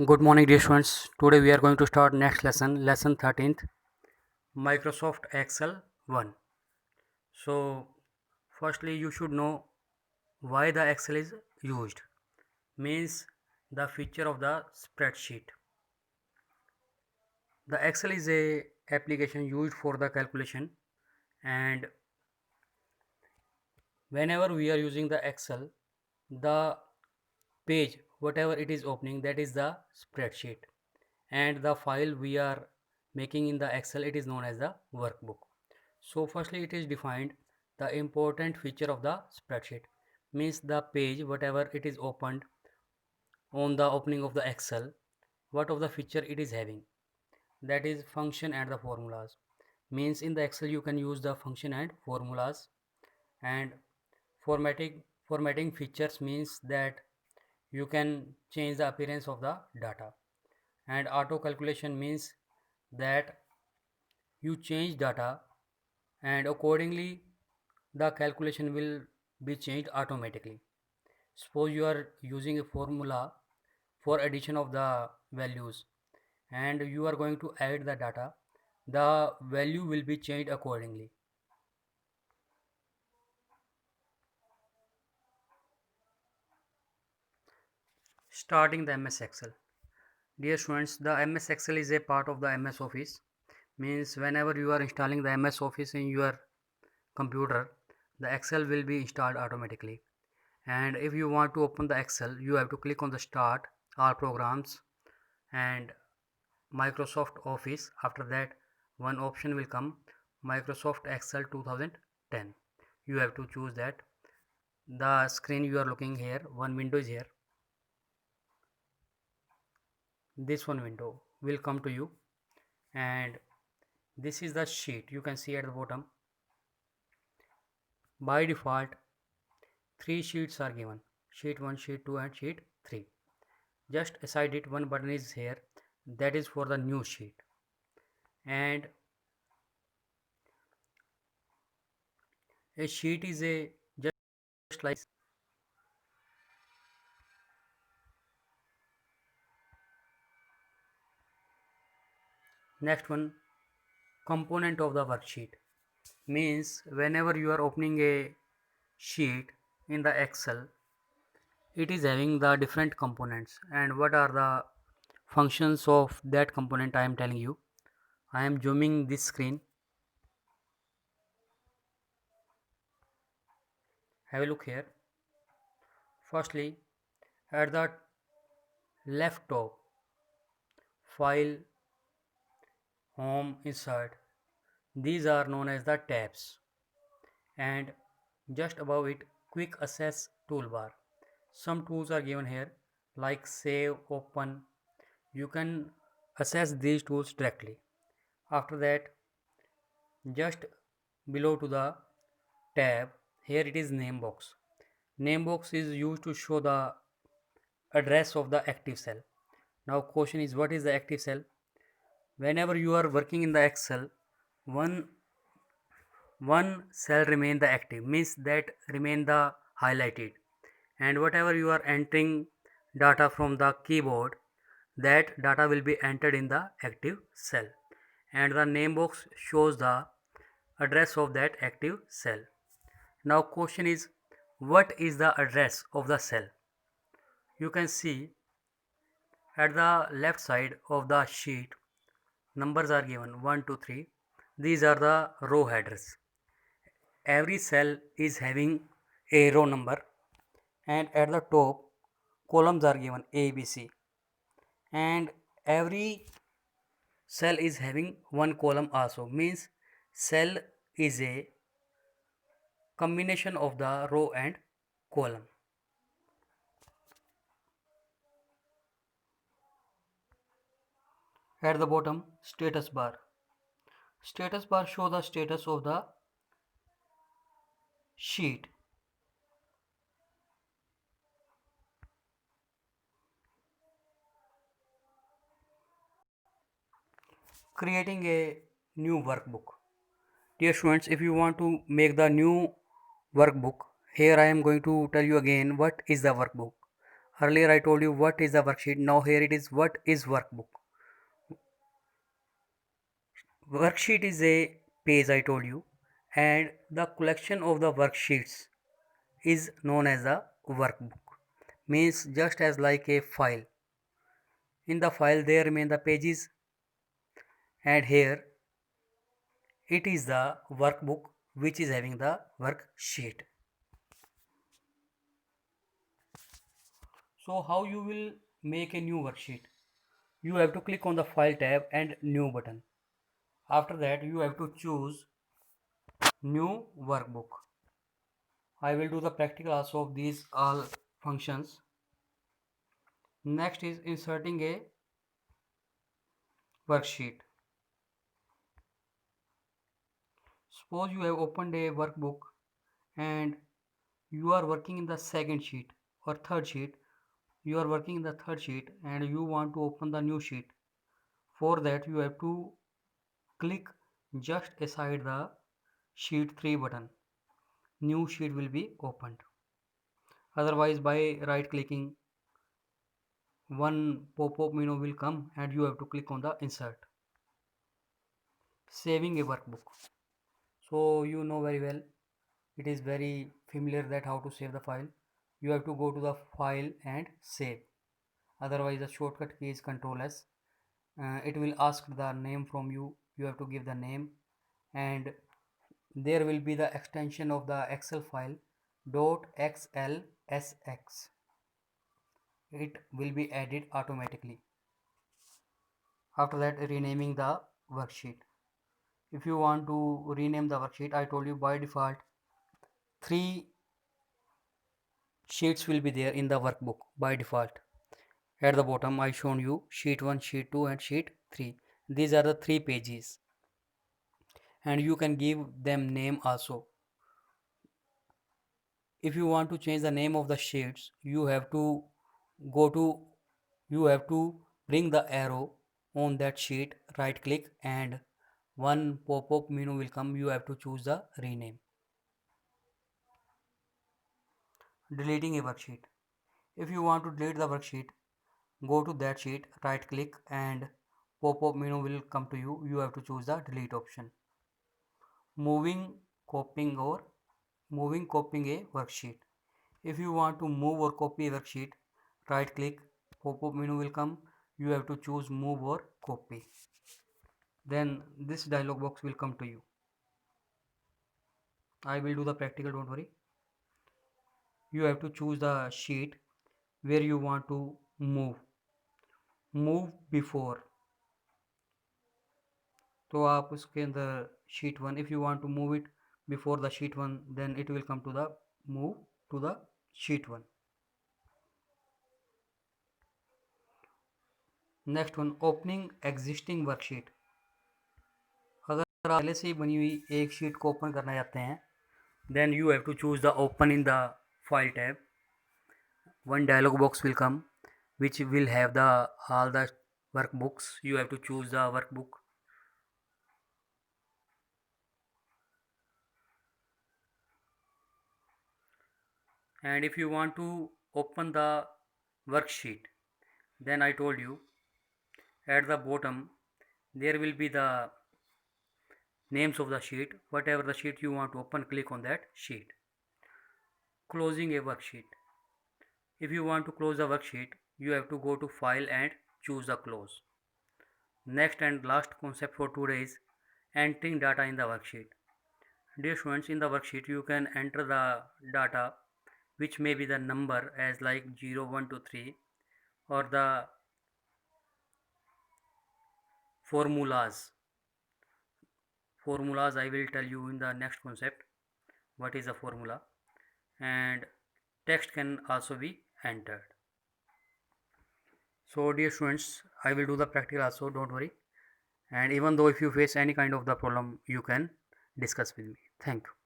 Good morning, dear students. Today we are going to start next lesson, lesson 13th, Microsoft Excel 1. So, firstly, you should know why the Excel is used. Means the feature of the spreadsheet. The Excel is a application used for the calculation, and whenever we are using the Excel, the page whatever it is opening, that is the spreadsheet, and the file we are making in the Excel, it is known as the workbook. So firstly it is defined the important feature of the spreadsheet, means the page whatever it is opened on the opening of the Excel, what of the feature it is having, that is function and the formulas. Means in the Excel you can use the function and formulas, and formatting features means that you can change the appearance of the data, and auto calculation means that you change data and accordingly the calculation will be changed automatically. Suppose you are using a formula for addition of the values and you are going to add the data, the value will be changed accordingly. Starting the MS Excel. Dear students, the MS Excel is a part of the MS Office. Means whenever you are installing the MS Office in your computer, the Excel will be installed automatically. And if you want to open the Excel, you have to click on the Start, All Programs, and Microsoft Office. After that, one option will come, Microsoft Excel 2010. You have to choose that. The screen you are looking here, one window is here. This one window will come to you, and this is the sheet you can see at the bottom. By default, three sheets are given, sheet 1, sheet 2 and sheet 3. Just aside it, one button is here, that is for the new sheet. And a sheet is a just like next one, component of the worksheet. Means whenever you are opening a sheet in the Excel, it is having the different components, and what are the functions of that component I am telling you. I am zooming this screen. Have a look here. Firstly, at the left top, file, home, insert, these are known as the tabs, and just above it, quick access toolbar. Some tools are given here like save, open. You can access these tools directly. After that, just below to the tab, here it is name box. Name box is used to show the address of the active cell. Now question is, what is the active cell? Whenever you are working in the Excel, one one cell remain the active, means that remain the highlighted, and whatever you are entering data from the keyboard, that data will be entered in the active cell, and the name box shows the address of that active cell. Now question is, what is the address of the cell? You can see at the left side of the sheet, numbers are given 1 2 3. These are the row headers. Every cell is having a row number, and at the top columns are given A, B, C, and every cell is having one column also, means cell is a combination of the row and column. At the bottom, status bar. Status bar show the status of the sheet. Creating a new workbook. Dear students, if you want to make the new workbook, here I am going to tell you again what is the workbook. Earlier I told you what is the worksheet. Now here it is what is workbook. Worksheet is a page I told you, and the collection of the worksheets is known as a workbook. Means just as like a file. In the file there remain the pages, and here it is the workbook which is having the worksheet. So how you will make a new worksheet? You have to click on the file tab and new button. After that you have to choose new workbook. I will do the practical also of these all functions. Next is inserting a worksheet. Suppose you have opened a workbook and you are working in the second sheet or third sheet. You are working in the third sheet and you want to open the new sheet. For that you have to click just beside the sheet 3 button. New sheet will be opened. Otherwise by right clicking, one pop-up menu will come and you have to click on the insert. Saving a workbook. So you know very well, it is very familiar that how to save the file. You have to go to the file and save. Otherwise the shortcut key is Ctrl S. It will ask the name from you. You have to give the name, and there will be the extension of the Excel file .xlsx. It will be added automatically. After that, renaming the worksheet. If you want to rename the worksheet, I told you by default 3 sheets will be there in the workbook by default. At the bottom I shown you sheet 1, sheet 2 and sheet 3. These are the 3 pages, and you can give them name also. If you want to change the name of the sheets, you have to go to you have to bring the arrow on that sheet, right click, and one pop-up menu will come. You have to choose the rename. Deleting a worksheet. If you want to delete the worksheet, go to that sheet, right click, and pop-up menu will come to you. You have to choose the delete option. Moving, copying a worksheet. If you want to move or copy a worksheet, right click, pop-up menu will come. You have to choose move or copy. Then this dialog box will come to you. I will do the practical, don't worry. You have to choose the sheet where you want to move before. तो आप उसके अंदर sheet 1, if you want to move it before the sheet 1, then it will come to the move to the sheet 1. Next one, opening existing worksheet. अगर आप पहले से ही बनी हुई एक शीट को ओपन करना चाहते हैं, then you have to choose the open in the file tab. One dialog box will come which will have the all the workbooks. You have to choose the workbook. And if you want to open the worksheet, then I told you at the bottom there will be the names of the sheet. Whatever the sheet you want to open, click on that sheet. Closing a worksheet. If you want to close the worksheet, you have to go to file and choose the close. Next and last concept for today is entering data in the worksheet. Dear students, in the worksheet you can enter the data which may be the number as like 0, 1, 2, 3, or the formulas. I will tell you in the next concept what is a formula, and text can also be entered. So dear students, I will do the practical also, don't worry, and even though if you face any kind of the problem, you can discuss with me. Thank you.